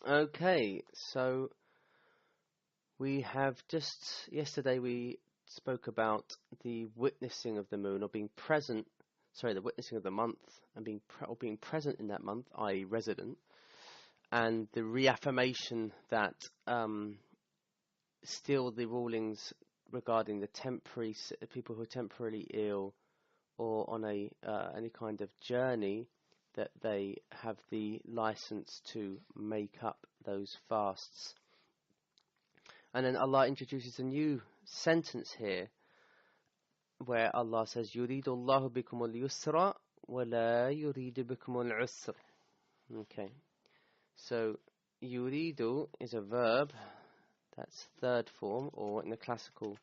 Okay, so we have yesterday we spoke about the witnessing of the moon, or being present, the witnessing of the month, and being present in that month, i.e. resident, and the reaffirmation that still the rulings regarding the temporary people who are temporarily ill or on any kind of journey, that they have the license to make up those fasts. And then Allah introduces a new sentence here where Allah says, يُرِيدُ اللَّهُ بِكُمُ الْيُسْرَ وَلَا يُرِيدُ بِكُمُ الْعُسْرَ. Okay, so yuridu is a verb, that's third form, or in the classical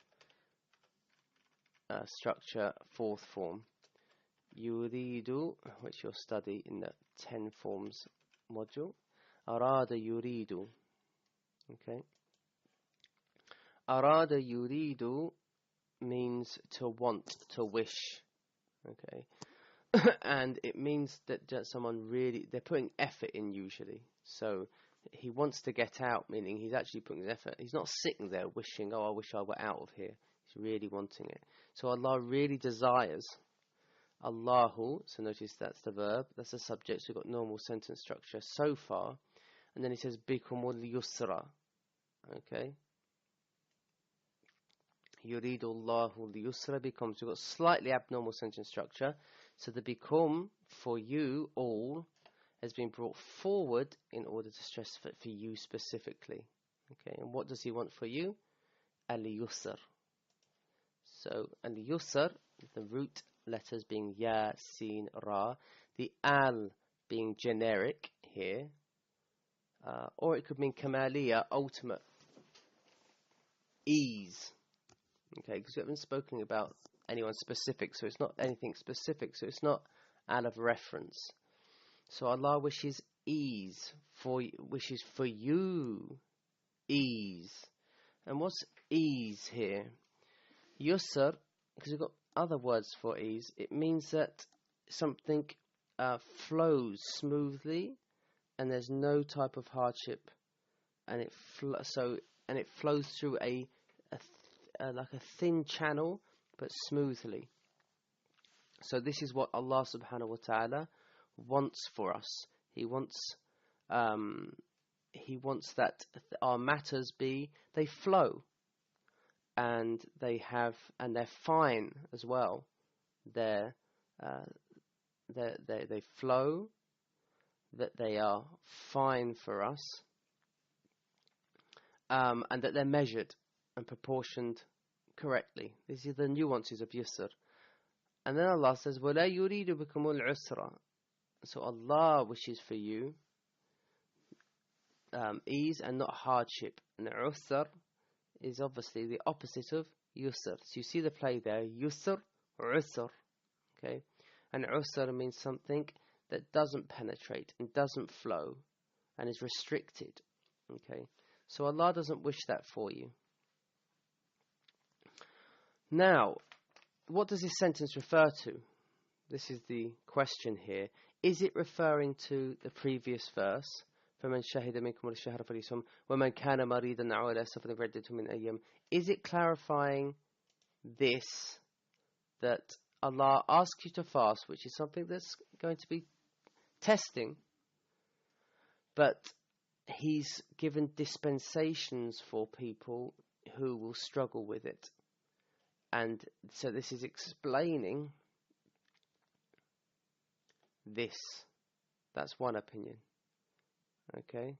structure, fourth form. Yuridu, which you'll study in the 10 forms module. Arada yuridu. Okay. Arada yuridu means to want, to wish. Okay. And it means that someone they're putting effort in usually. So he wants to get out, meaning he's actually putting his effort. He's not sitting there wishing, I wish I were out of here. He's really wanting it. So Allah really desires. Allahu, so notice that's the verb, that's the subject, so we've got normal sentence structure so far. And then he says, bikumul yusra. Okay. Yuridu Allahu al-yusra becomes, we've got slightly abnormal sentence structure. So the bikum, for you all, has been brought forward in order to stress for you specifically. Okay, and what does he want for you? Al-yusr. So al-yusr, the root letters being ya, sin, ra, the al being generic here, or it could mean kamaliya, ultimate ease. Okay, because we haven't spoken about anyone specific, so it's not anything specific, so it's not out of reference. So Allah wishes ease wishes for you ease. And what's ease here? Yusr, because we've got other words for ease, it means that something flows smoothly and there's no type of hardship, and it flows through like a thin channel but smoothly. So this is what Allah subhanahu wa ta'ala wants for us. He wants that our matters they flow, and they're fine as well. They flow, that they are fine for us, and that they're measured and proportioned correctly. These are the nuances of yusr. And then Allah says, وَلَا يُرِيدُ بِكُمُ الْعُسْرَ. So Allah wishes for you ease and not hardship. And usr is obviously the opposite of yusr. So you see the play there, yusr, usr. Okay? And usr means something that doesn't penetrate and doesn't flow and is restricted. Okay? So Allah doesn't wish that for you. Now, what does this sentence refer to? This is the question here. Is it referring to the previous verse? فَمَنْ شَهِدَ مِنْكُمُ الشَّهْرَ فَلْيَصُمْهُ وَمَنْ كَانَ مَرِيضًا أَوْ عَلَىٰ سَفَرٍ فَعِدَّةٌ مِنْ أَيَّامٍ. Is it clarifying this, that Allah asks you to fast, which is something that's going to be testing, but He's given dispensations for people who will struggle with it? And so this is explaining this. That's one opinion. Okay?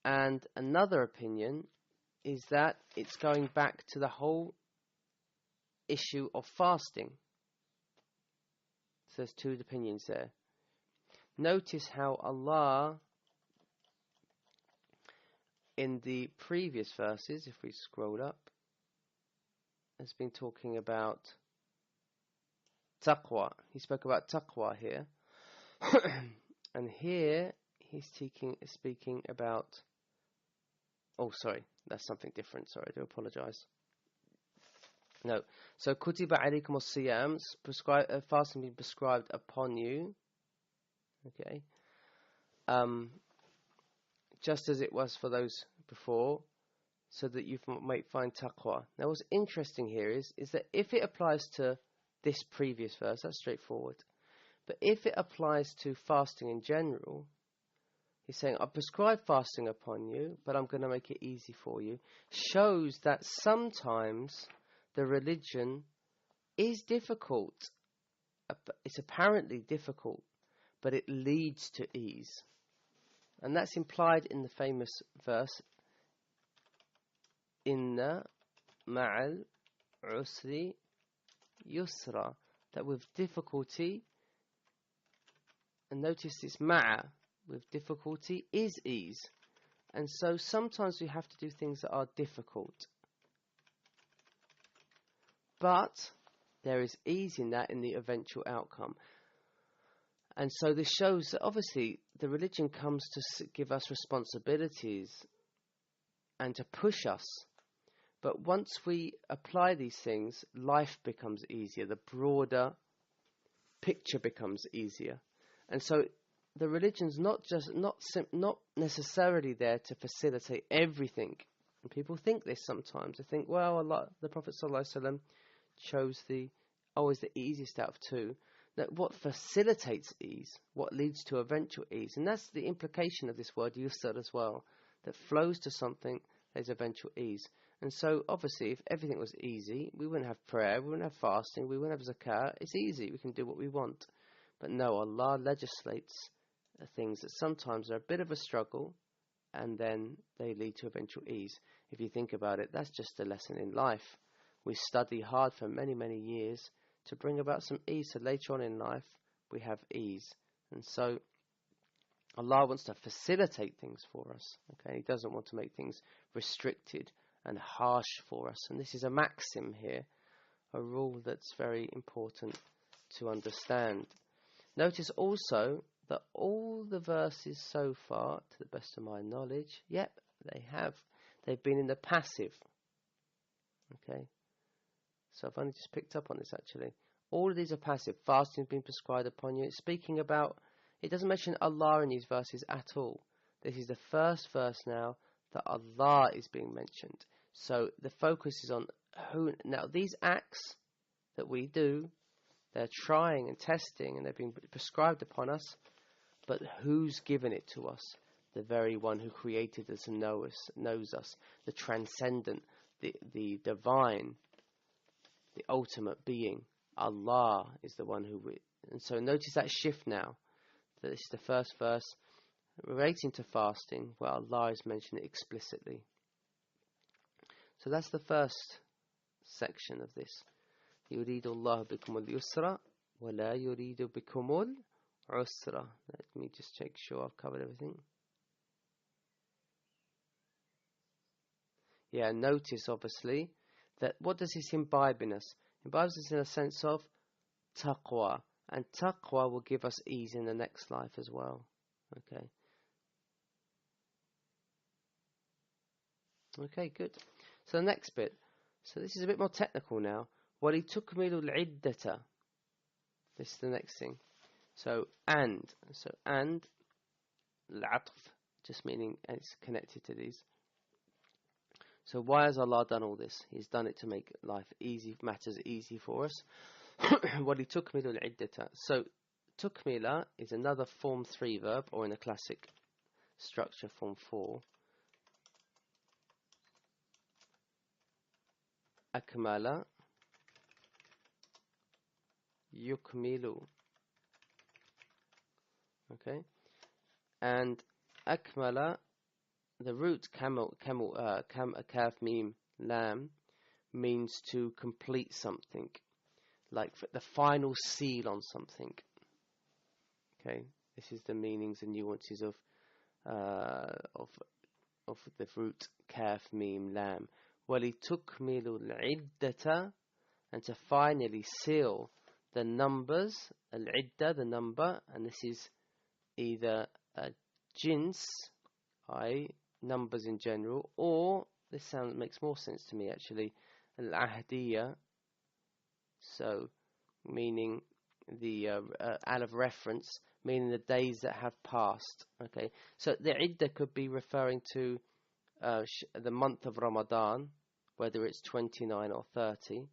And another opinion is that it's going back to the whole issue of fasting. So there's two opinions there. Notice how Allah, in the previous verses, if we scroll up, has been talking about taqwa. He spoke about taqwa here. And here he's speaking about... Oh, sorry, that's something different. Sorry, I do apologize. No. So, kutiba alaykum as-siyam, fasting being prescribed upon you. Okay. just as it was for those before, so that you might find taqwa. Now what's interesting here is that if it applies to this previous verse, that's straightforward. But if it applies to fasting in general, he's saying, I prescribe fasting upon you, but I'm going to make it easy for you. Shows that sometimes the religion is difficult. It's apparently difficult, but it leads to ease. And that's implied in the famous verse, Inna ma'al usri yusra, that with difficulty, and notice this ma'a, with difficulty is ease. And so sometimes we have to do things that are difficult. But there is ease in that, in the eventual outcome. And so this shows that obviously the religion comes to give us responsibilities and to push us. But once we apply these things, life becomes easier. The broader picture becomes easier. And so the religion's not necessarily there to facilitate everything. And people think this sometimes. They think, well, Allah, the Prophet ﷺ chose always the easiest out of two. That what facilitates ease, what leads to eventual ease. And that's the implication of this word yusr as well. That flows to something, there's eventual ease. And so obviously if everything was easy, we wouldn't have prayer, we wouldn't have fasting, we wouldn't have zakah. It's easy, we can do what we want. But no, Allah legislates things that sometimes are a bit of a struggle, and then they lead to eventual ease. If you think about it, that's just a lesson in life. We study hard for many, many years to bring about some ease, so later on in life we have ease. And so Allah wants to facilitate things for us. Okay, He doesn't want to make things restricted and harsh for us. And this is a maxim here, a rule that's very important to understand. Notice also that all the verses so far, to the best of my knowledge, they've been in the passive. Okay, so I've only just picked up on this actually. All of these are passive. Fasting has been prescribed upon you. It's speaking about, it doesn't mention Allah in these verses at all. This is the first verse now that Allah is being mentioned. So the focus is on who. Now these acts that we do, they're trying and testing and they've been prescribed upon us, but who's given it to us? The very one who created us and knows us, the transcendent, the divine, the ultimate being. Allah is the one who... And so notice that shift now. That this is the first verse relating to fasting, where Allah is mentioned explicitly. So that's the first section of this. يُرِيدُ اللَّهُ بِكُمُ الْيُسْرَ وَلَا يُرِيدُ بِكُمُ الْعُسْرَ. Let me just make sure I've covered everything. Yeah, notice obviously that what does this imbibe in us? Imbibes us in a sense of taqwa. And taqwa will give us ease in the next life as well. Okay. Okay, good. So the next bit. So this is a bit more technical now. وَلِتُكْمِلُوا الْعِدَّةَ. This is the next thing. So and الْعَطْف, just meaning it's connected to these. So why has Allah done all this? He's done it to make life easy, matters easy for us. وَلِتُكْمِلُوا الْعِدَّةَ. So tukmila is another form 3 verb, or in a classic structure form 4. Akmala yukmilu. Okay, and akmala, the root kaf mim lam, means to complete something, like the final seal on something. Okay, this is the meanings and nuances of the root kaf mim lam. وَلِتُكْمِلُوا الْعِدَّةَ, and to finally seal the numbers, al-idda, the number, and this is either a jins, i.e. numbers in general, or, this makes more sense to me actually, al-ahdiyya, so meaning out of reference, meaning the days that have passed. Okay, so the iddah could be referring to the month of Ramadan, whether it's 29 or 30,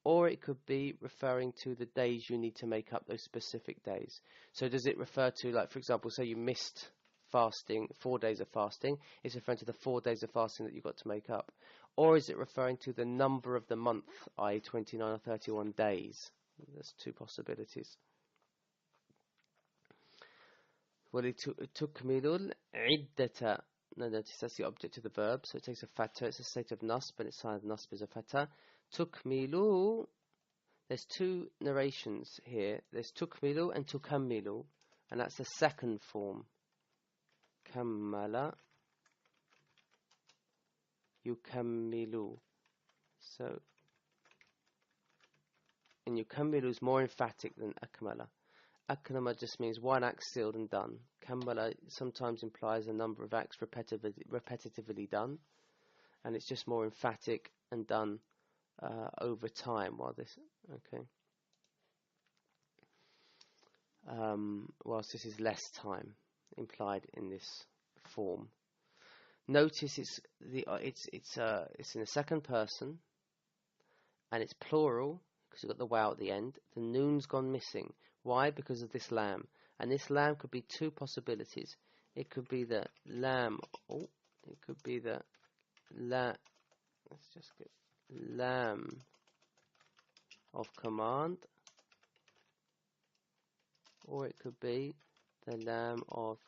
or it could be referring to the days you need to make up those specific days. So does it refer to, like, for example, say you missed fasting, 4 days of fasting, it's referring to the 4 days of fasting that you've got to make up? Or is it referring to the number of the month, i.e. 29 or 31 days? There's two possibilities. وَلِتُكْمِلُوا الْعِدَّةَ. No, notice that's the object of the verb, so it takes a fatha. It's a state of nasb, and its sign of nasb is a fatha. Tukmilu. There's two narrations here. There's tukmilu and tukammilu, and that's the second form. Kammala, yukammilu. So, and yukammilu is more emphatic than akmala. Akmala just means one act sealed and done. Kammala sometimes implies a number of acts repetitively done, and it's just more emphatic and done over time. While this, okay, whilst this is less time implied in this form. Notice it's in the second person, and it's plural because you've got the wow at the end. The noon's gone missing. Why? Because of this lamb. And this lamb could be two possibilities. It could be the lamb. Oh, it could be the lamb. Let's just get lamb of command, or it could be the lamb of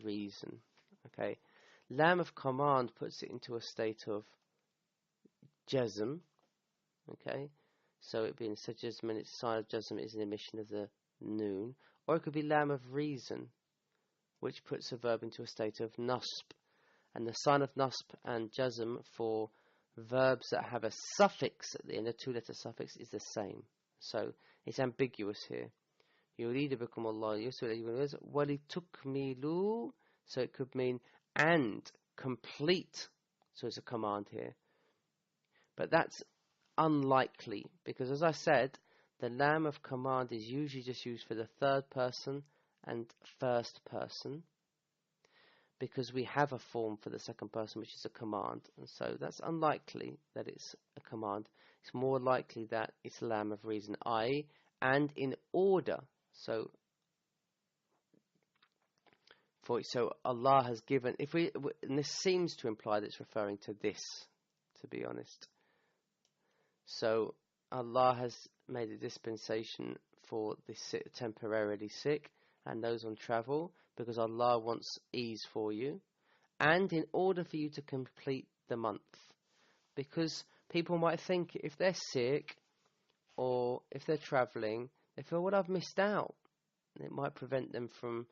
reason. Okay, lamb of command puts it into a state of jazm. Okay, so it being such jazm, and its sign of jazm is an emission of the noon, or it could be lamb of reason, which puts a verb into a state of nasb. And the sign of nasb and jazm for verbs that have a suffix at the end, a two-letter suffix, is the same. So it's ambiguous here. Yuridu bikum Allah yusra walitukmilu. So it could mean and complete. So it's a command here. But that's unlikely, because as I said, the lamb of command is usually just used for the third person and first person, because we have a form for the second person which is a command, and so that's unlikely that it's a command. It's more likely that it's lamb of reason, i.e. and in order. So Allah has given, and this seems to imply that it's referring to this, to be honest. So Allah has made a dispensation for the temporarily sick and those on travel, because Allah wants ease for you, and in order for you to complete the month. Because people might think if they're sick or if they're traveling, they feel, well, I've missed out. And it might prevent them from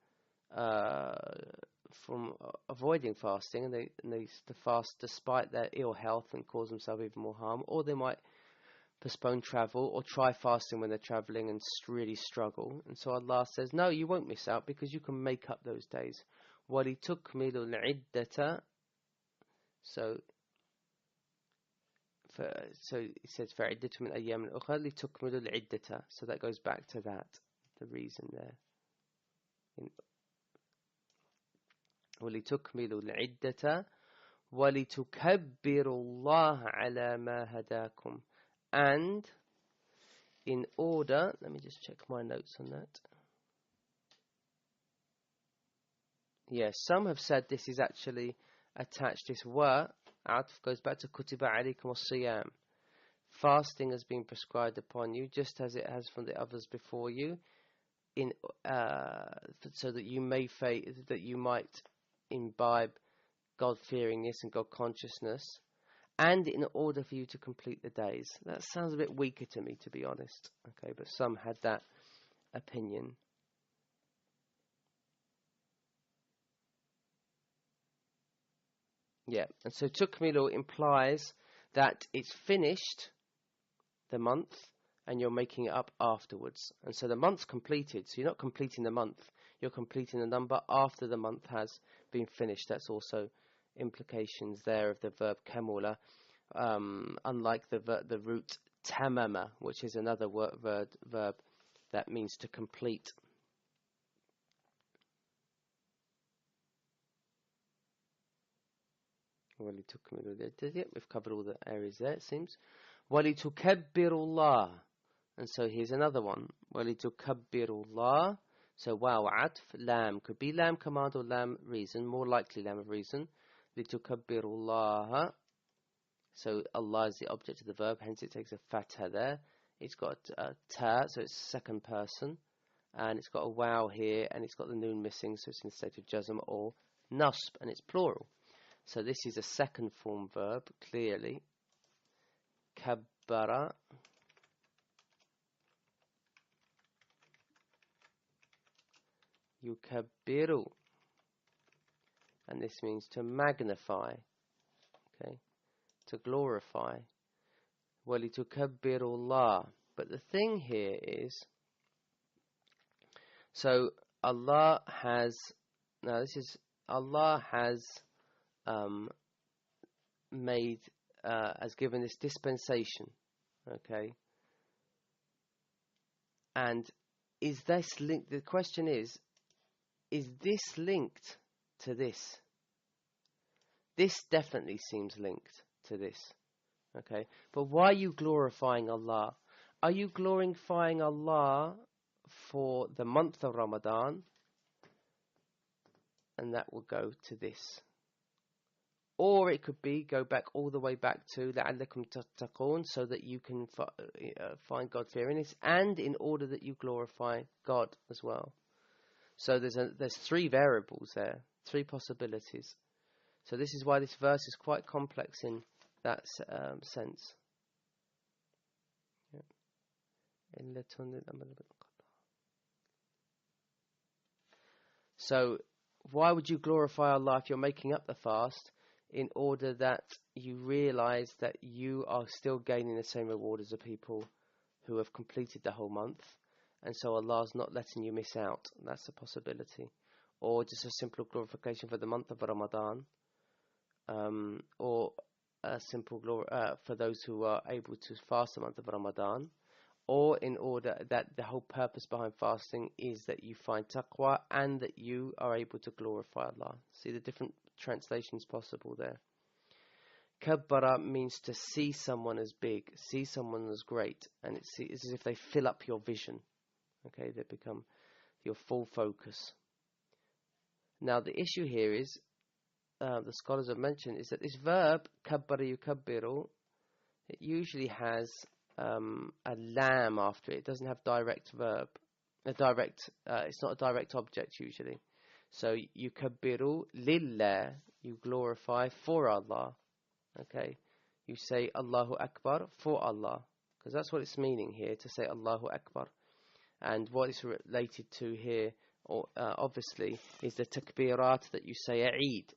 avoiding fasting, and they fast despite their ill health and cause themselves even more harm, or they might postpone travel or try fasting when they're traveling and really struggle. And so Allah says, no, you won't miss out, because you can make up those days. وَلِتُكْمِلُوا الْعِدَّةَ. So it says فَعِدَّةٌ مِنْ أَيَّامٍ أُخَرَ لِتُكْمِلُوا الْعِدَّةَ. So that goes back to that, the reason there. وَلِتُكْمِلُوا الْعِدَّةَ وَلِتُكَبِّرُوا اللَّهَ عَلَى مَا هَدَاكُمْ. And in order, let me just check my notes on that. Yes, some have said this is actually attached. This wa atf goes back to kutiba alaykum as-siyam. Fasting has been prescribed upon you, just as it has from the others before you, in so that you might imbibe God-fearingness and God-consciousness, and in order for you to complete the days. That sounds a bit weaker to me, to be honest. Okay, but some had that opinion. Yeah, and so tukmilu implies that it's finished, the month, and you're making it up afterwards. And so the month's completed, so you're not completing the month, you're completing the number after the month has been finished. That's also implications there of the verb kamula, unlike the root tamama, which is another verb that means to complete. We've covered all the areas there, it seems. وَلِتُكَبِّرُوا And so here's another one. وَلِتُكَبِّرُوا So wow, atf, lam. Could be lam command or lam reason. More likely lam of reason. لِتُكَبِّرُوا So Allah is the object of the verb, hence it takes a fatha there. It's got a ta, so it's second person. And it's got a wow here, and it's got the noon missing, so it's in the state of jazm or nasb, and it's plural. So this is a second form verb, clearly. Kabbara. Yukabbiru. And this means to magnify. Okay. To glorify. وَلِتُكَبِّرُوا اللَّهَ But the thing here is, so Allah has made, has given this dispensation, okay? And is this linked? The question is this linked to this? This definitely seems linked to this, okay? But why are you glorifying Allah? Are you glorifying Allah for the month of Ramadan? And that will go to this. Or it could be, go back all the way back to لَعَلَّكُمْ تَتَّقُونَ, so that you can find God-fearingness, and in order that you glorify God as well. So there's three variables there, three possibilities. So this is why this verse is quite complex in that sense. So why would you glorify Allah if you're making up the fast? In order that you realize that you are still gaining the same reward as the people who have completed the whole month, and so Allah's not letting you miss out. That's a possibility. Or just a simple glorification for the month of Ramadan, or a simple glory for those who are able to fast the month of Ramadan, or in order that the whole purpose behind fasting is that you find taqwa and that you are able to glorify Allah. See the different translations possible there. Kabbara means to see someone as big, see someone as great, and it's as if they fill up your vision. Okay, they become your full focus. Now the issue here is, the scholars have mentioned, is that this verb, kabbara yukabbiru, it usually has a lam after it. It doesn't have direct verb. It's not a direct object usually. So yukabbiru lillah, you glorify for Allah. Okay, you say Allahu Akbar for Allah, because that's what it's meaning here, to say Allahu Akbar. And what it's related to here, obviously, is the takbirat that you say at Eid.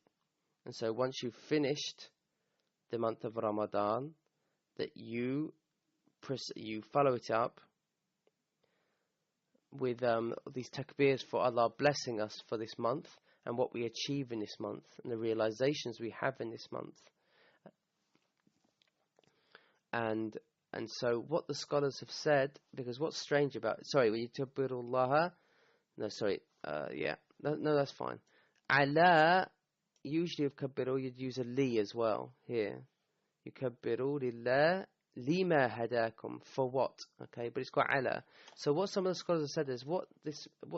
And so once you've finished the month of Ramadan, that you follow it up with these takbirs for Allah blessing us for this month and what we achieve in this month and the realizations we have in this month. And so what the scholars have said, because what's strange about it, sorry, when you tabbirullaha, no, that's fine. Ala, usually of kabbiru, you'd use a li as well here. Yukabbiru lillah lima hadakum, for what? Okay, but it's got ala. So what some of the scholars have said is what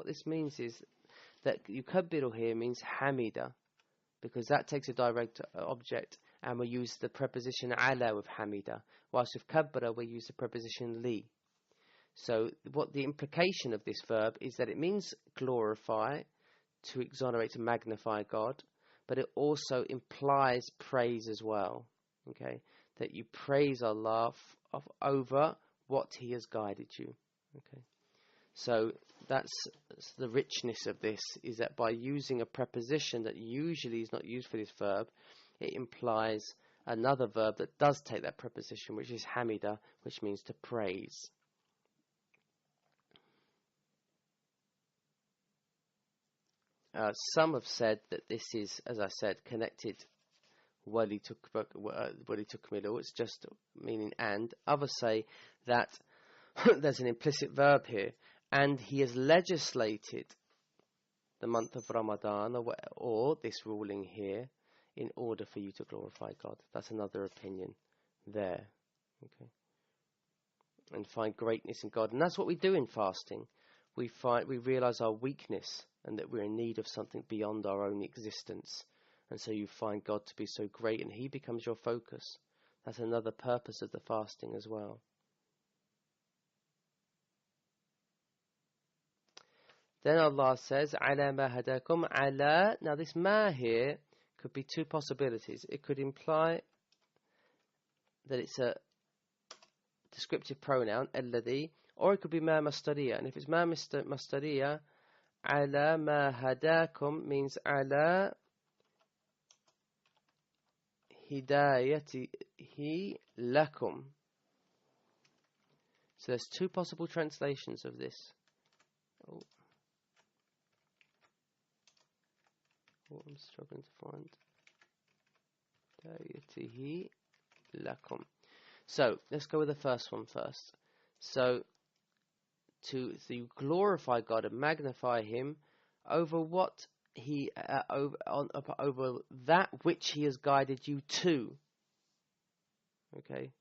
this means is that yukabbiru here means hamida, because that takes a direct object, and we use the preposition ala with hamida, whilst with kabbara we use the preposition li. So what the implication of this verb is that it means glorify, to exonerate, to magnify God, but it also implies praise as well. Okay, that you praise Allah over what He has guided you. Okay, so that's the richness of this, is that by using a preposition that usually is not used for this verb, it implies another verb that does take that preposition, which is hamida, which means to praise. Some have said that this is, as I said, connected wali tukmilu, it's just meaning and. Others say that there's an implicit verb here, and he has legislated the month of Ramadan or this ruling here in order for you to glorify God. That's another opinion there. Okay. And find greatness in God. And that's what we do in fasting. We realize our weakness and that we're in need of something beyond our own existence. And so you find God to be so great and he becomes your focus. That's another purpose of the fasting as well. Then Allah says, "Ala ma hadakum ala." Now this ma here could be two possibilities. It could imply that it's a descriptive pronoun, alladhi, or it could be ma mastariya. And if it's ma mastariya, ala ma hadakum means ala hidayatihi lakum. So there's two possible translations of this. I'm struggling to find. Hidayatihi lakum. So let's go with the first one first. So you glorify God and magnify Him over what He over that which He has guided you to. Okay.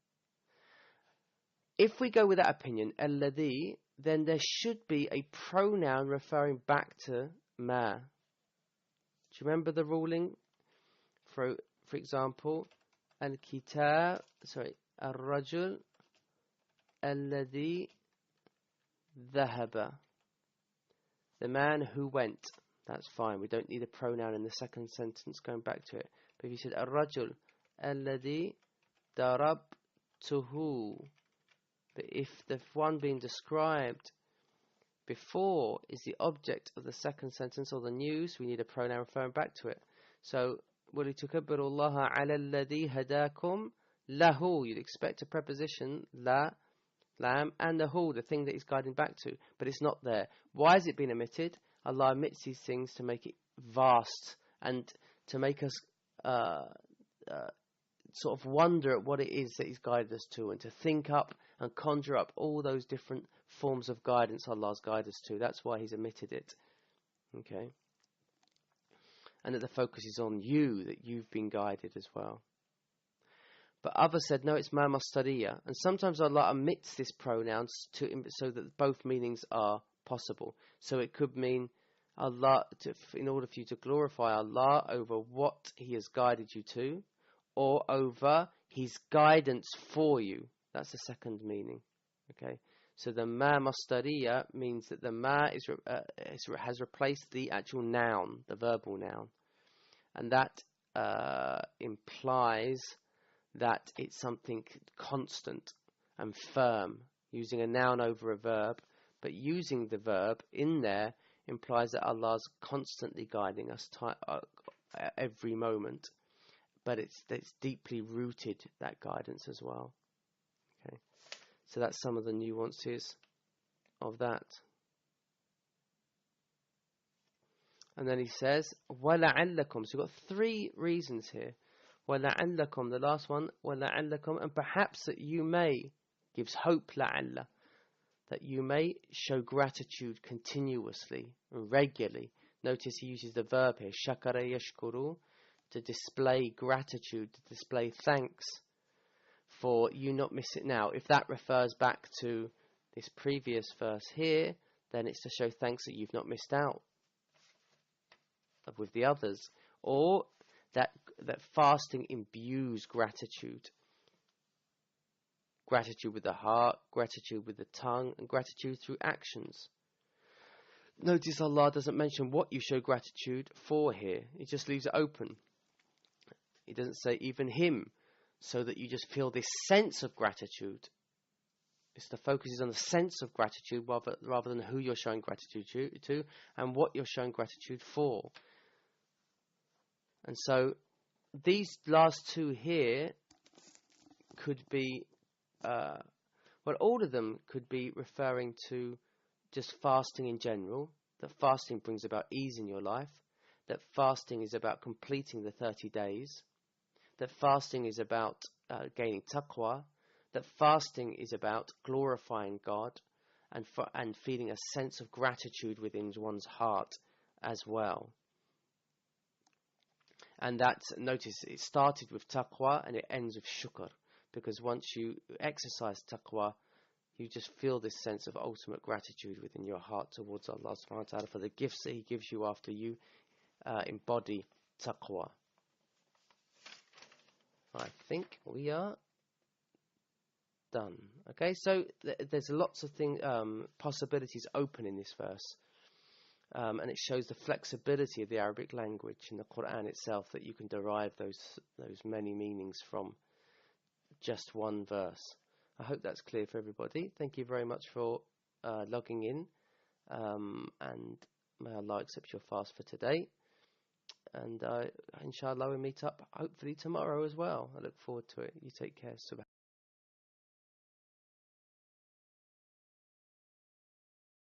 If we go with that opinion, alladhi, then there should be a pronoun referring back to ma. Do you remember the ruling? For example, al-rajul alladhi dhahaba. The man who went. That's fine. We don't need a pronoun in the second sentence going back to it. But if you said ar-rajul alladhi darabtuhu, but if the one being described before is the object of the second sentence or the news, we need a pronoun referring back to it. So, وَلِتُكَبِّرُوا اللَّهَ عَلَى الَّذِي هَدَاكُمْ لَهُ. You'd expect a preposition, la, lam, and the hu, the thing that he's guiding back to. But it's not there. Why has it been omitted? Allah omits these things to make it vast and to make us sort of wonder at what it is that He's guided us to, and to think up and conjure up all those different forms of guidance Allah's guided us to. That's why He's omitted it. Okay? And that the focus is on you, that you've been guided as well. But others said, no, it's ma mastariya. And sometimes Allah omits this pronoun so that both meanings are possible. So it could mean Allah, in order for you to glorify Allah over what He has guided you to, or over His guidance for you. That's the second meaning. Okay, so the ma mastariya means that the ma has replaced the actual noun, the verbal noun, and that implies that it's something constant and firm, using a noun over a verb, but using the verb in there implies that Allah's constantly guiding us every moment. But it's deeply rooted, that guidance as well. Okay, so that's some of the nuances of that. And then he says, وَلَعَلَّكُمْ. So we've got three reasons here. وَلَعَلَّكُمْ, the last one, وَلَعَلَّكُمْ, and perhaps that you may, gives hope, لَعَلَّ, that you may show gratitude continuously and regularly. Notice he uses the verb here, شَكَرَ يَشْكُرُ, to display gratitude, to display thanks for you not missing. Now, if that refers back to this previous verse here, then it's to show thanks that you've not missed out with the others, or that fasting imbues gratitude. Gratitude with the heart, gratitude with the tongue, and gratitude through actions. Notice Allah doesn't mention what you show gratitude for here. He just leaves it open. He doesn't say even Him, so that you just feel this sense of gratitude. It's the focus is on the sense of gratitude rather than who you're showing gratitude to and what you're showing gratitude for. And so these last two here could be, all of them could be referring to just fasting in general, that fasting brings about ease in your life, that fasting is about completing the 30 days, that fasting is about gaining taqwa, that fasting is about glorifying God, and feeling a sense of gratitude within one's heart as well. And notice it started with taqwa and it ends with shukr, because once you exercise taqwa, you just feel this sense of ultimate gratitude within your heart towards Allah subhanahu wa ta'ala for the gifts that He gives you after you embody taqwa. I think we are done. Okay, so there's lots of possibilities open in this verse, and it shows the flexibility of the Arabic language in the Quran itself, that you can derive those many meanings from just one verse. I hope that's clear for everybody. Thank you very much for logging in, and may Allah accept your fast for today. And inshallah we'll meet up hopefully tomorrow as well. I look forward to it. You take care.